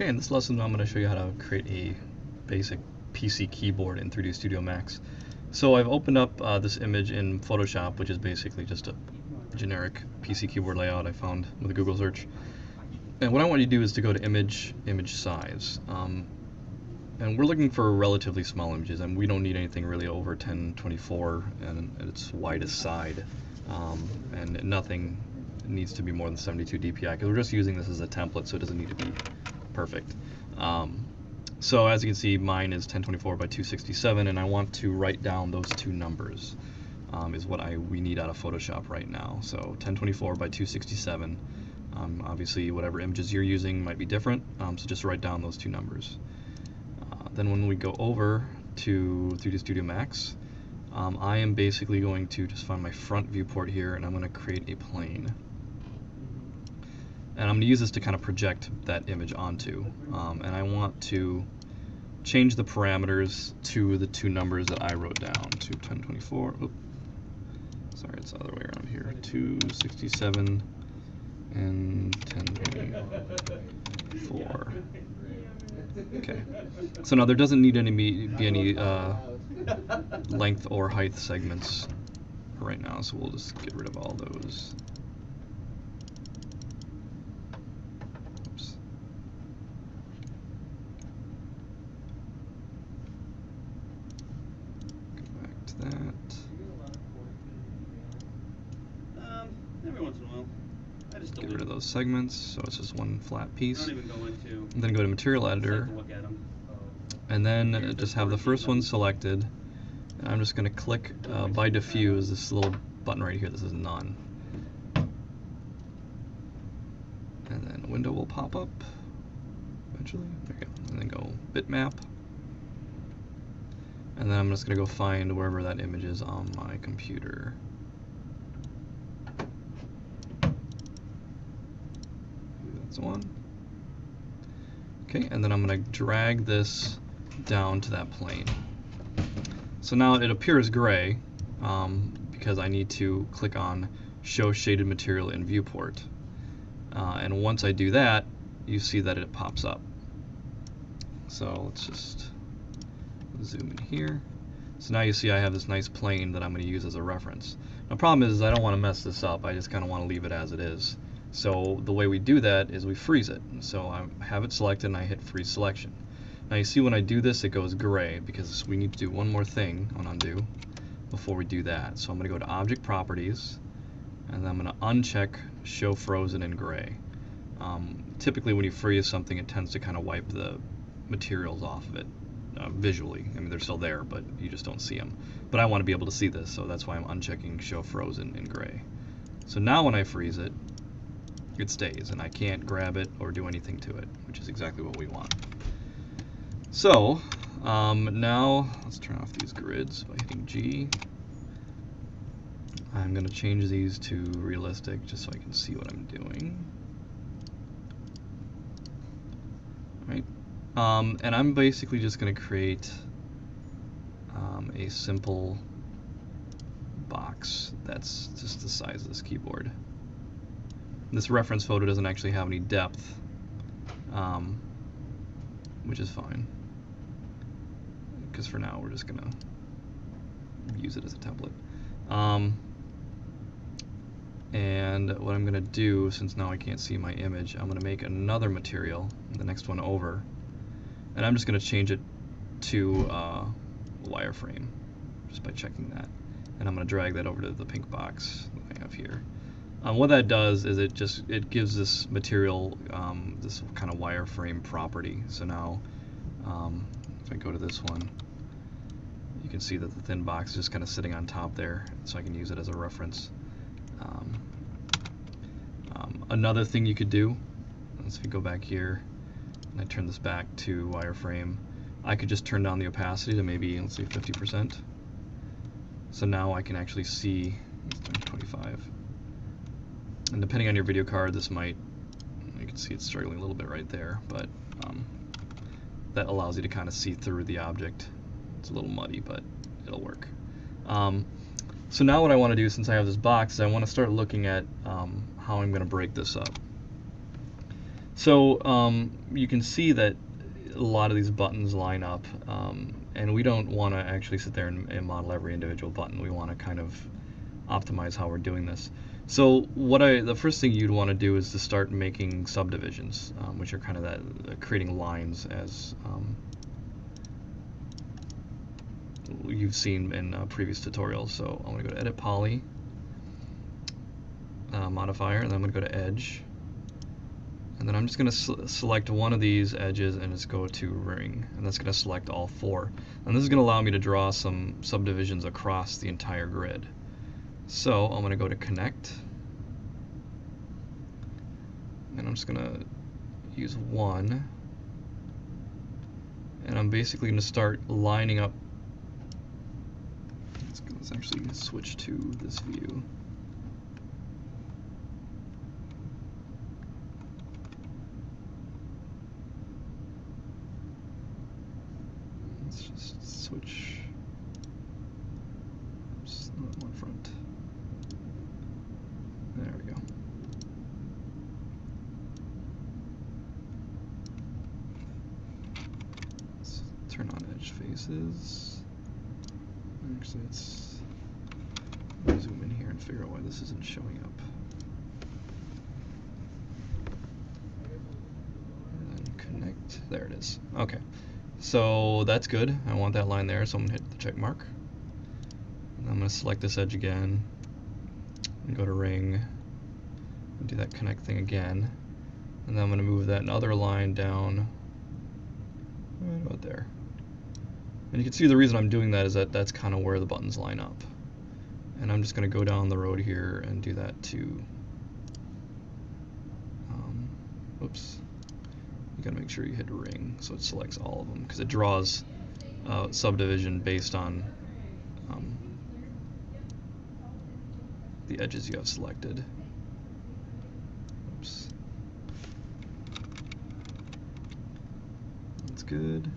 Okay, in this lesson I'm going to show you how to create a basic PC keyboard in 3D Studio Max. So I've opened up this image in Photoshop, which is basically just a generic PC keyboard layout I found with a Google search. And what I want you to do is to go to image size. And we're looking for relatively small images, and we don't need anything really over 1024 and its widest side. And nothing needs to be more than 72 dpi because we're just using this as a template, so it doesn't need to be perfect. So as you can see, mine is 1024 by 267, and I want to write down those two numbers is what we need out of Photoshop right now. So 1024 by 267. Obviously whatever images you're using might be different, so just write down those two numbers. Then when we go over to 3D Studio Max, I am basically going to just find my front viewport here, and I'm going to create a plane. And I'm going to use this to kind of project that image onto. And I want to change the parameters to the two numbers that I wrote down, to 1024. Oops. Sorry, it's the other way around here. 267 and 1024. Okay. So now there doesn't need be any length or height segments right now, so we'll just get rid of all those. Oops. Go back to that. Every once in a while. I just Get rid of those segments, so it's just one flat piece. I don't even go into. And then go to Material Editor, Look at them. and then just have the first one selected. And I'm just going to click by diffuse, this little button right here. This is none. And then a window will pop up eventually. There you go. And then go bitmap. And then I'm just going to go find wherever that image is on my computer. That's the one. Okay, and then I'm going to drag this down to that plane. So now it appears gray because I need to click on Show Shaded Material in Viewport. And once I do that, you see that it pops up. So let's just zoom in here. So now you see I have this nice plane that I'm going to use as a reference. The problem is I don't want to mess this up. I just kind of want to leave it as it is. So the way we do that is we freeze it. So I have it selected and I hit freeze selection. Now you see when I do this it goes gray because we need to do one more thing on undo before we do that. So I'm going to go to Object Properties, and then I'm going to uncheck Show Frozen in Gray. Typically when you freeze something it tends to kind of wipe the materials off of it visually. I mean they're still there, but you just don't see them. But I want to be able to see this, so that's why I'm unchecking Show Frozen in Gray. So now when I freeze it, it stays, and I can't grab it or do anything to it, which is exactly what we want. So now let's turn off these grids by hitting G. I'm going to change these to realistic just so I can see what I'm doing. Right. And I'm basically just going to create a simple box that's just the size of this keyboard. This reference photo doesn't actually have any depth, which is fine, because for now we're just going to use it as a template. And what I'm going to do, since now I can't see my image, I'm going to make another material, the next one over, and I'm just going to change it to wireframe, just by checking that. And I'm going to drag that over to the pink box that I have here. What that does is it gives this material this kind of wireframe property. So now if I go to this one, you can see that the thin box is just kind of sitting on top there, so I can use it as a reference. Another thing you could do is if you go back here and I turn this back to wireframe, I could just turn down the opacity to maybe, let's say, 50%. So now I can actually see, let's turn 25. And depending on your video card, this might, you can see it's struggling a little bit right there, but that allows you to kind of see through the object. It's a little muddy, but it'll work. So now what I want to do, since I have this box, is I want to start looking at how I'm going to break this up. So you can see that a lot of these buttons line up, and we don't want to actually sit there and model every individual button. We want to kind of optimize how we're doing this. So the first thing you'd want to do is to start making subdivisions, which are kind of that creating lines as you've seen in previous tutorials. So I'm going to go to Edit Poly, Modifier, and then I'm going to go to Edge. And then I'm just going to select one of these edges and just go to Ring. And that's going to select all 4. And this is going to allow me to draw some subdivisions across the entire grid. So I'm going to go to Connect. And I'm just going to use 1. And I'm basically going to start lining up. Let's actually switch to this view. Let's just switch. Oops, not one front. There we go. Let's turn on edge faces. Actually, let's zoom in here and figure out why this isn't showing up. And then connect. There it is. Okay. So that's good. I want that line there, so I'm going to hit the check mark. And I'm going to select this edge again and go to Ring and do that connect thing again. And then I'm going to move that other line down right about there. And you can see the reason I'm doing that is that that's kind of where the buttons line up. And I'm just going to go down the road here and do that to, oops, you got to make sure you hit Ring so it selects all of them, because it draws subdivision based on the edges you have selected. Oops. That's good.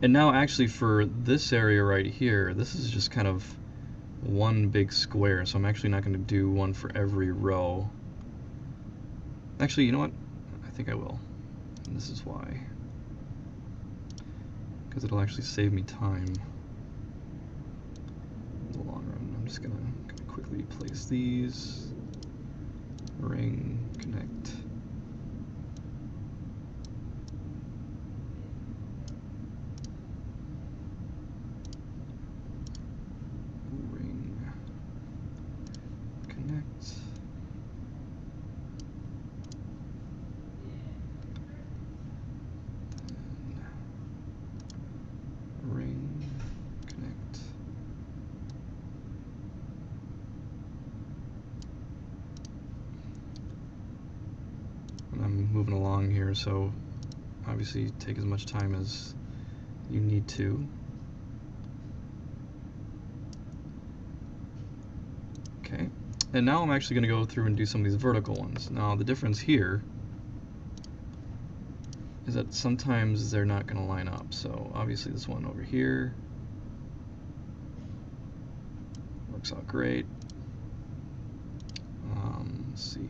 And now actually for this area right here, this is just kind of one big square, so I'm actually not going to do one for every row. Actually, you know what? I think I will. And this is why. Because it'll actually save me time in the long run. I'm just going to quickly place these. Ring, connect. Ring, connect. Ring, connect. And I'm moving along here, so obviously take as much time as you need to. Okay, and now I'm actually going to go through and do some of these vertical ones. Now the difference here is that sometimes they're not going to line up. So obviously this one over here works out great. Let's see.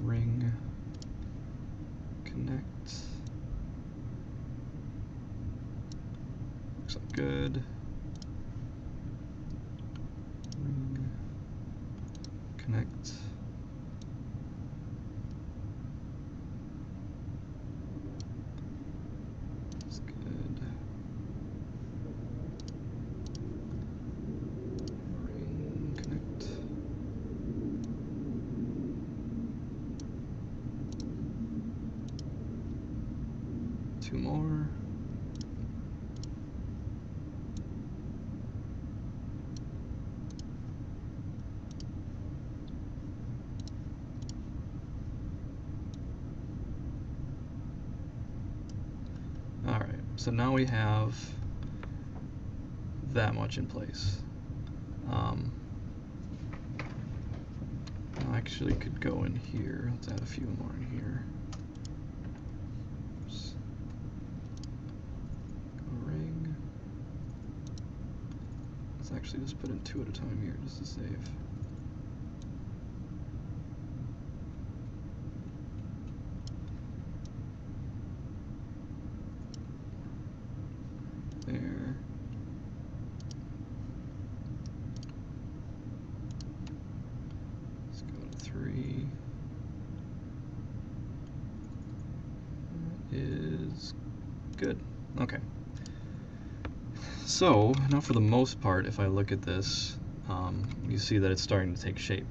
Ring, connect. Looks like good. Ring, connect. That's good. Ring, connect. Two more. Alright, so now we have that much in place. I actually could go in here. Let's add a few more in here. Oops. Go Ring. Let's actually just put in 2 at a time here just to save. is good. Okay. So now for the most part, if I look at this, you see that it's starting to take shape.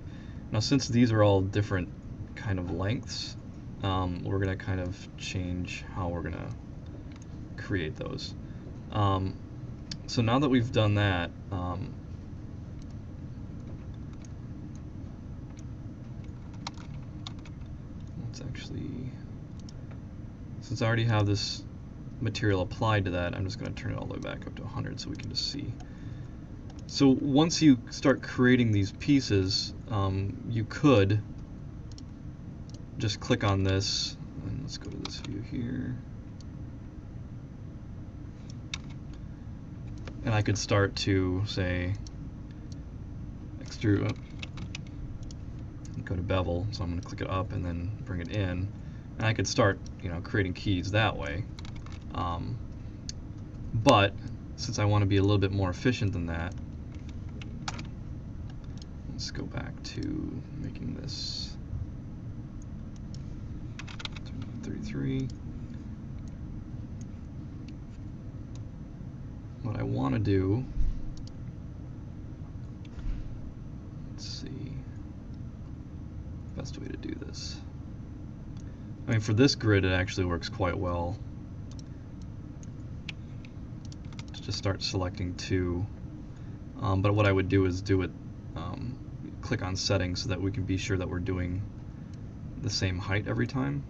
Now since these are all different kind of lengths, we're going to kind of change how we're going to create those. So now that we've done that, let's actually, since I already have this material applied to that, I'm just going to turn it all the way back up to 100 so we can just see. So once you start creating these pieces, you could just click on this, and let's go to this view here, and I could start to say extrude, go to bevel, so I'm going to click it up and then bring it in, and I could start, creating keys that way. But since I want to be a little bit more efficient than that, let's go back to making this 33. What I want to do, let's see, best way to do this. I mean, for this grid, it actually works quite well to just start selecting two. But what I would do is do it, click on settings so that we can be sure that we're doing the same height every time.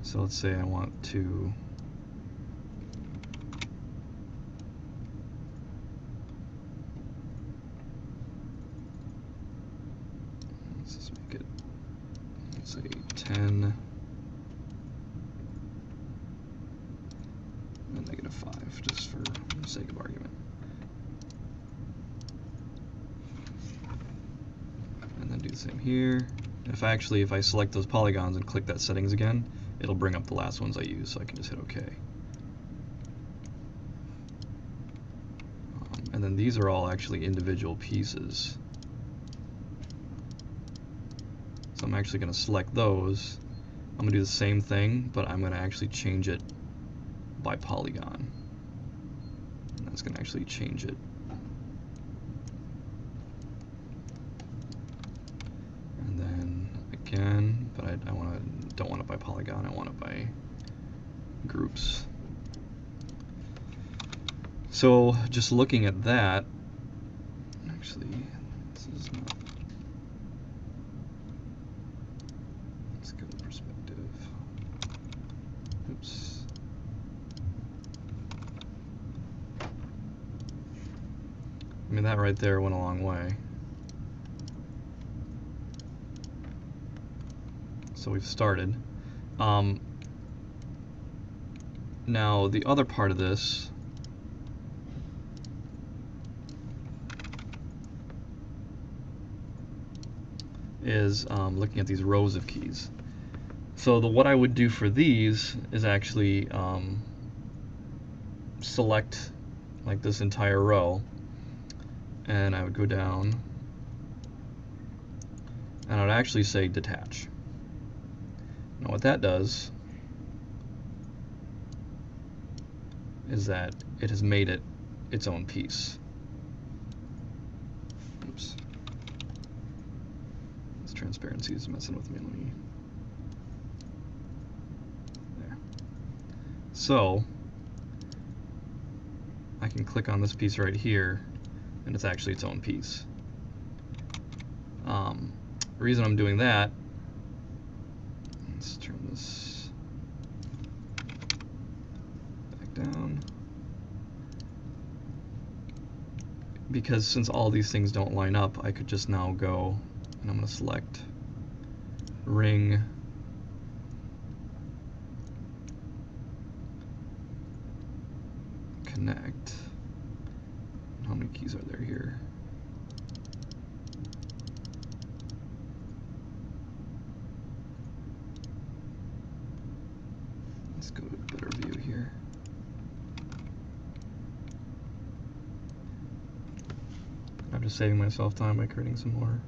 So let's say I want to let's just make it, let's say 10 and -5, just for the sake of argument. And then do the same here. If I select those polygons and click that settings again, it'll bring up the last ones I use, so I can just hit OK. And then these are all actually individual pieces. So I'm actually going to select those. I'm going to do the same thing, but I'm going to actually change it by polygon. And that's going to actually change it. And then again, but I don't want it by polygon, I want it by groups. So just looking at that, actually, this is not, let's go to perspective. Oops. I mean, that right there went a long way. So we've started. Now the other part of this is looking at these rows of keys. So what I would do for these is actually select like this entire row, and I would go down and I would actually say detach. Now what that does is that it has made it its own piece. Oops. This transparency is messing with me. Let me. There. So I can click on this piece right here, and it's actually its own piece. The reason I'm doing that, let's turn this back down, because since all these things don't line up, I could just now go and I'm going to select ring connect. How many keys are there here? Let's go to a better view here. I'm just saving myself time by creating some more.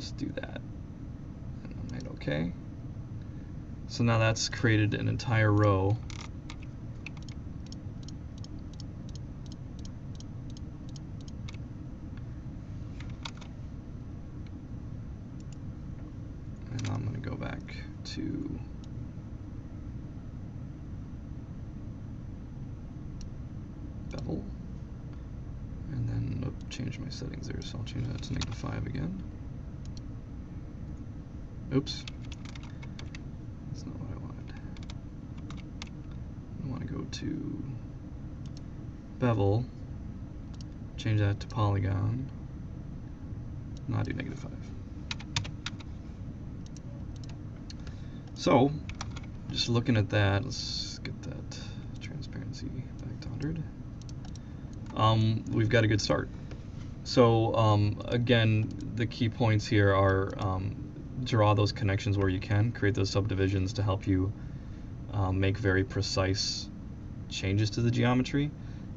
just do that. And I'll hit OK. So now that's created an entire row. And I'm going to go back to bevel. And then change my settings there, so I'll change that to -5 again. Oops. That's not what I wanted. I want to go to bevel, change that to polygon, not do -5. So, just looking at that, let's get that transparency back to 100. We've got a good start. So again, the key points here are draw those connections where you can, create those subdivisions to help you make very precise changes to the geometry.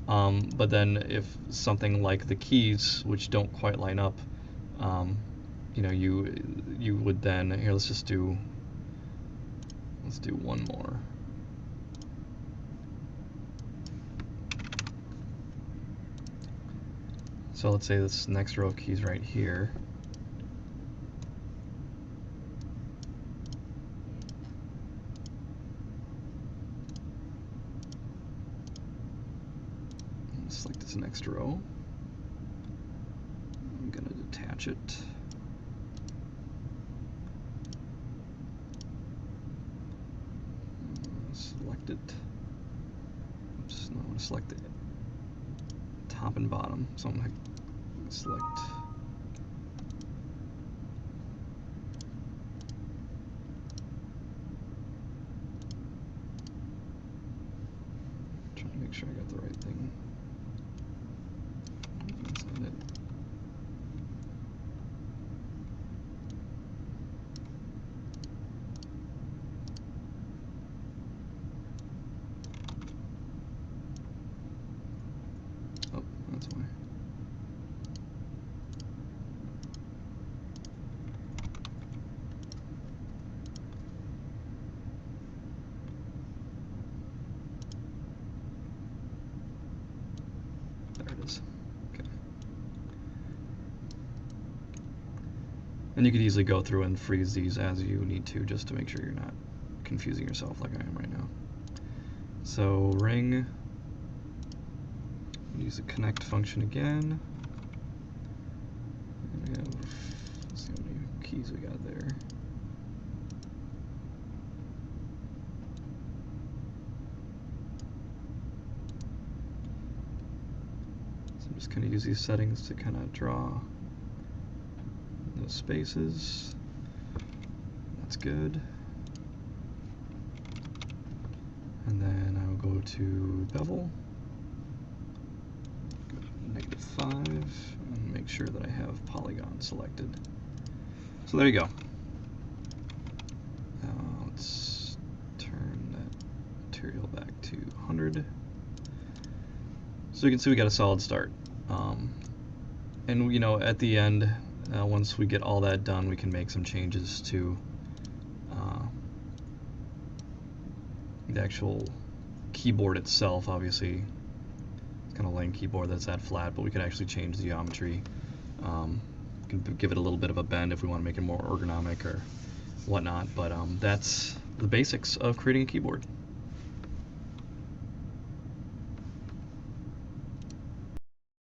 But then if something like the keys, which don't quite line up, you know, you would then, here, let's do one more. So let's say this next row of keys right here. Select this next row. I'm going to detach it. Select it. Oops, no, I want to select it. Top and bottom. So I'm going to select. Trying to make sure I got the right thing. That's not it. Oh, that's why. There it is. Okay. And you could easily go through and freeze these as you need to, just to make sure you're not confusing yourself like I am right now. So ring, use the connect function again. And we have, let's see how many keys we got there. So I'm just going to use these settings to kind of draw those spaces. That's good. And then I will go to bevel, go to -5, and make sure that I have polygon selected. So there you go. Let's turn that material back to 100. So you can see we got a solid start. And you know, at the end, once we get all that done, we can make some changes to the actual keyboard itself. Obviously, it's kind of a lame keyboard that's that flat, but we could actually change the geometry. Can give it a little bit of a bend if we want to make it more ergonomic or whatnot. But that's the basics of creating a keyboard.